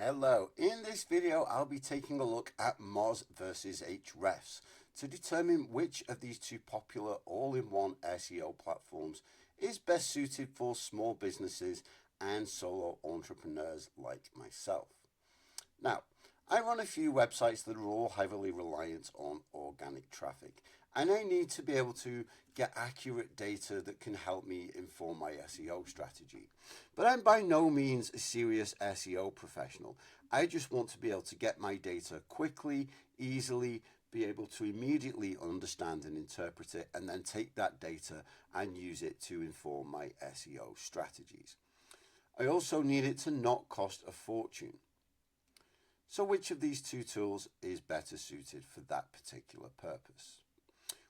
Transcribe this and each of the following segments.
Hello, in this video I'll be taking a look at Moz versus Ahrefs to determine which of these two popular all-in-one SEO platforms is best suited for small businesses and solo entrepreneurs like myself. Now, I run a few websites that are all heavily reliant on organic traffic, and I need to be able to get accurate data that can help me inform my SEO strategy. But I'm by no means a serious SEO professional. I just want to be able to get my data quickly, easily, be able to immediately understand and interpret it, and then take that data and use it to inform my SEO strategies. I also need it to not cost a fortune. So which of these two tools is better suited for that particular purpose?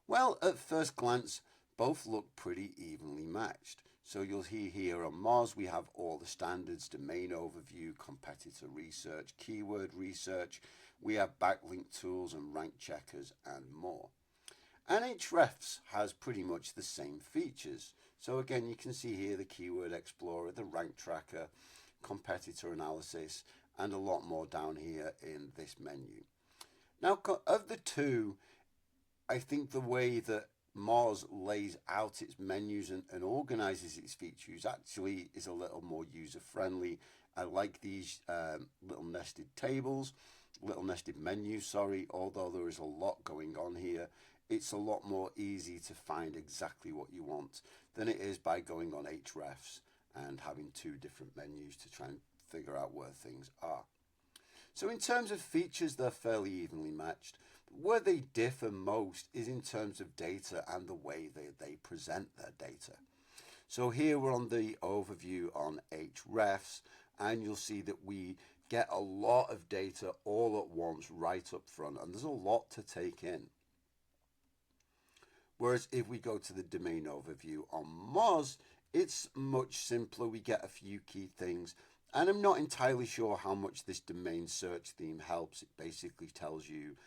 Well, at first glance, both look pretty evenly matched. So you'll hear here on Moz, we have all the standards: domain overview, competitor research, keyword research. We have backlink tools and rank checkers and more. And Ahrefs has pretty much the same features. So again, you can see here the keyword explorer, the rank tracker, competitor analysis, and a lot more down here in this menu. Now, of the two, I think the way that Moz lays out its menus and organizes its features actually is a little more user-friendly. I like these little nested menus, although there is a lot going on here. It's a lot more easy to find exactly what you want than it is by going on Ahrefs and having two different menus to try and figure out where things are. So in terms of features, they're fairly evenly matched. Where they differ most is in terms of data and the way they present their data. So here we're on the overview on Ahrefs, and you'll see that we get a lot of data all at once right up front, and there's a lot to take in. Whereas if we go to the domain overview on Moz, it's much simpler. We get a few key things. And I'm not entirely sure how much this domain search theme helps. It basically tells you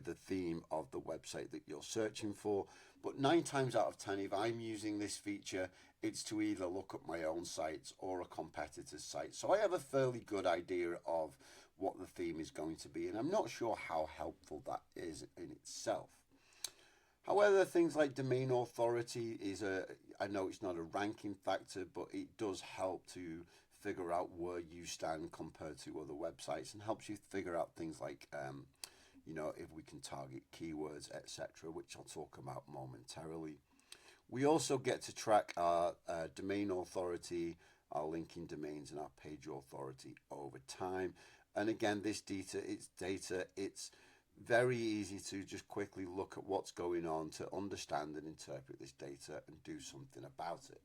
the theme of the website that you're searching for. But 9 times out of 10, if I'm using this feature, it's to either look at my own sites or a competitor's site. So I have a fairly good idea of what the theme is going to be, and I'm not sure how helpful that is in itself. However, things like domain authority I know it's not a ranking factor, but it does help to figure out where you stand compared to other websites, and helps you figure out things like, if we can target keywords, etc., which I'll talk about momentarily. We also get to track our domain authority, our linking domains, and our page authority over time. And again, this data, it's very easy to just quickly look at what's going on to understand and interpret this data and do something about it.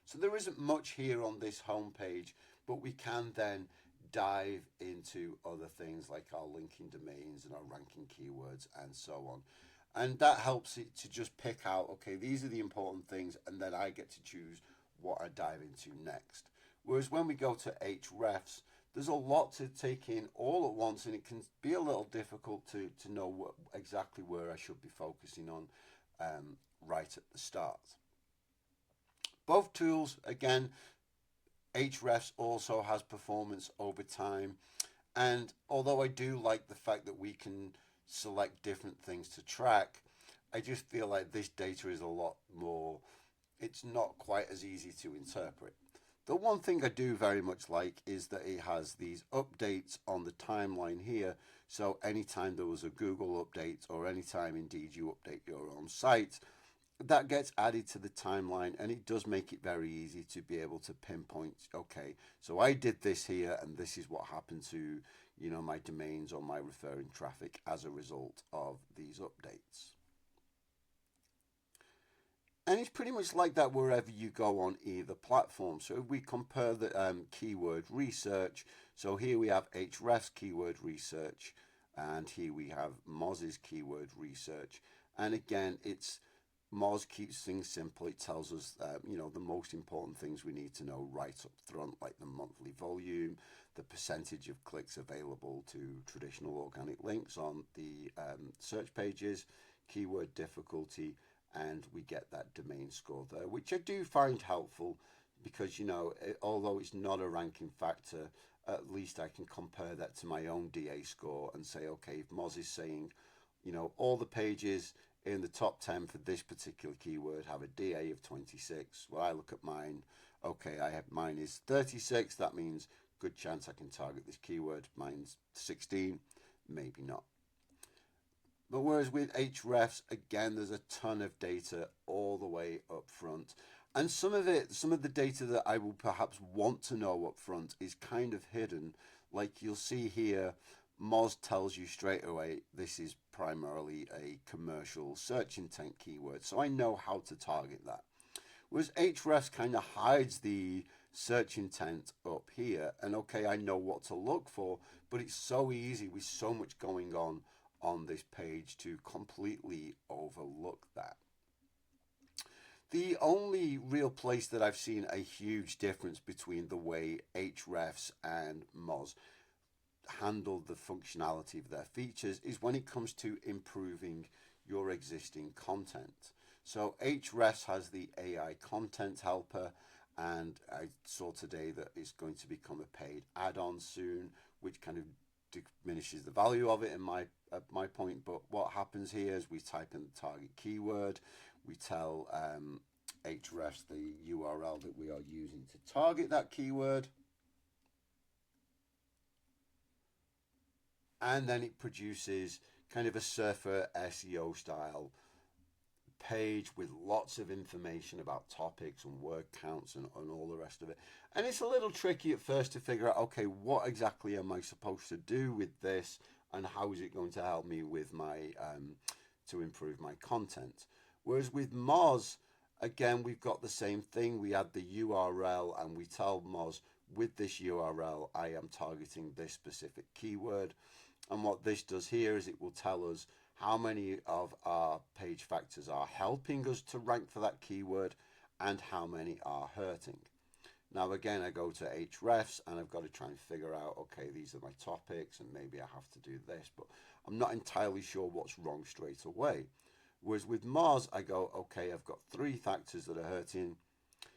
So there isn't much here on this home page, but we can then dive into other things like our linking domains and our ranking keywords and so on. And that helps it to just pick out, okay, these are the important things, and then I get to choose what I dive into next. Whereas when we go to Ahrefs, there's a lot to take in all at once, and it can be a little difficult to know exactly where I should be focusing on right at the start. Both tools, again, Ahrefs also has performance over time, and although I do like the fact that we can select different things to track, I just feel like this data is a lot more, it's not quite as easy to interpret. The one thing I do very much like is that it has these updates on the timeline here. So anytime there was a Google update, or anytime indeed you update your own site, that gets added to the timeline, and it does make it very easy to be able to pinpoint, okay, so I did this here, and this is what happened to, my domains or my referring traffic as a result of these updates. And it's pretty much like that wherever you go on either platform. So if we compare the keyword research, so here we have Ahrefs keyword research, and here we have Moz's keyword research. And again, Moz keeps things simple. It tells us, the most important things we need to know right up front, like the monthly volume, the percentage of clicks available to traditional organic links on the search pages, keyword difficulty, and we get that domain score there, which I do find helpful because although it's not a ranking factor, at least I can compare that to my own DA score and say, okay, if Moz is saying, all the pages in the top 10 for this particular keyword have a DA of 26. Well, I look at mine. Okay, mine is 36. That means good chance I can target this keyword. Mine's 16, maybe not. But whereas with Ahrefs, again, there's a ton of data all the way up front. And some of the data that I will perhaps want to know up front is kind of hidden. Like you'll see here, Moz tells you straight away, this is primarily a commercial search intent keyword. So I know how to target that. Whereas Ahrefs kind of hides the search intent up here. And okay, I know what to look for, but it's so easy with so much going on this page to completely overlook that. The only real place that I've seen a huge difference between the way Ahrefs and Moz handle the functionality of their features is when it comes to improving your existing content. So Ahrefs has the AI content helper, and I saw today that it's going to become a paid add-on soon, which kind of diminishes the value of it in my point. But what happens here is we type in the target keyword, we tell Ahrefs the URL that we are using to target that keyword, and then it produces kind of a surfer SEO style page with lots of information about topics and word counts and all the rest of it. And it's a little tricky at first to figure out, okay, what exactly am I supposed to do with this, and how is it going to help me with my to improve my content. Whereas with Moz, again, we've got the same thing. We add the URL and we tell Moz, with this URL, I am targeting this specific keyword. And what this does here is it will tell us how many of our page factors are helping us to rank for that keyword and how many are hurting. Now, again, I go to Ahrefs and I've got to try and figure out, okay, these are my topics and maybe I have to do this, but I'm not entirely sure what's wrong straight away. Whereas with Moz, I go, okay, I've got 3 factors that are hurting.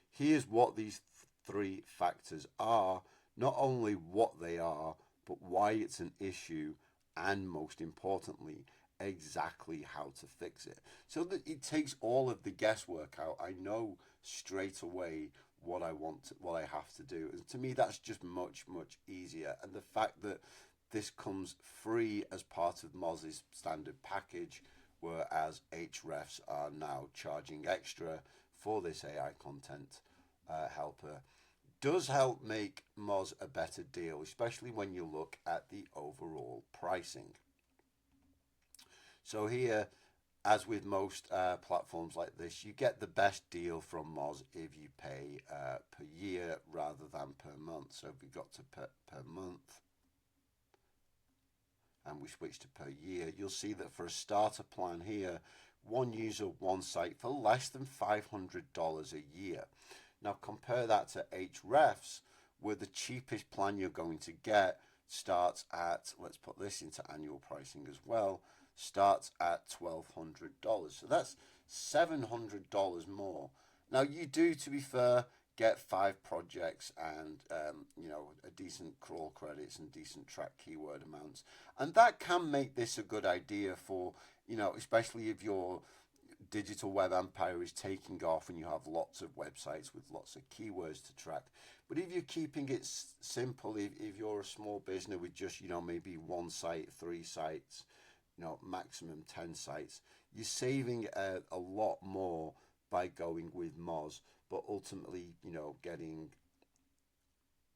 Here's what these 3 factors are, not only what they are, but why it's an issue, and most importantly, exactly how to fix it. So that it takes all of the guesswork out. I know straight away what I have to do. And to me, that's just much, much easier. And the fact that this comes free as part of Moz's standard package, whereas Ahrefs are now charging extra for this AI content helper, does help make Moz a better deal, especially when you look at the overall pricing. So here, as with most platforms like this, you get the best deal from Moz if you pay per year rather than per month. So if we got to per month and we switch to per year, you'll see that for a starter plan here, one user, one site for less than $500 a year. Now compare that to Ahrefs, where the cheapest plan you're going to get starts at, let's put this into annual pricing as well, starts at $1,200. So that's $700 more. Now you do, to be fair, get 5 projects and a decent crawl credits and decent track keyword amounts, and that can make this a good idea for especially if your digital web empire is taking off and you have lots of websites with lots of keywords to track. But if you're keeping it simple, if you're a small business with just maybe 1 site, 3 sites, maximum 10 sites, you're saving a lot more by going with Moz, but ultimately getting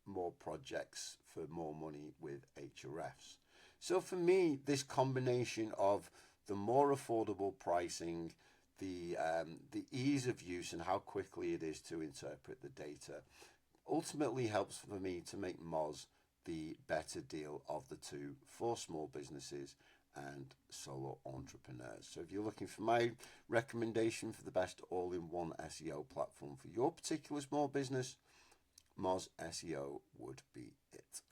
more projects for more money with Ahrefs. So for me, this combination of the more affordable pricing, the ease of use and how quickly it is to interpret the data ultimately helps for me to make Moz the better deal of the 2 for small businesses and solo entrepreneurs. So if you're looking for my recommendation for the best all-in-one SEO platform for your particular small business, Moz SEO would be it.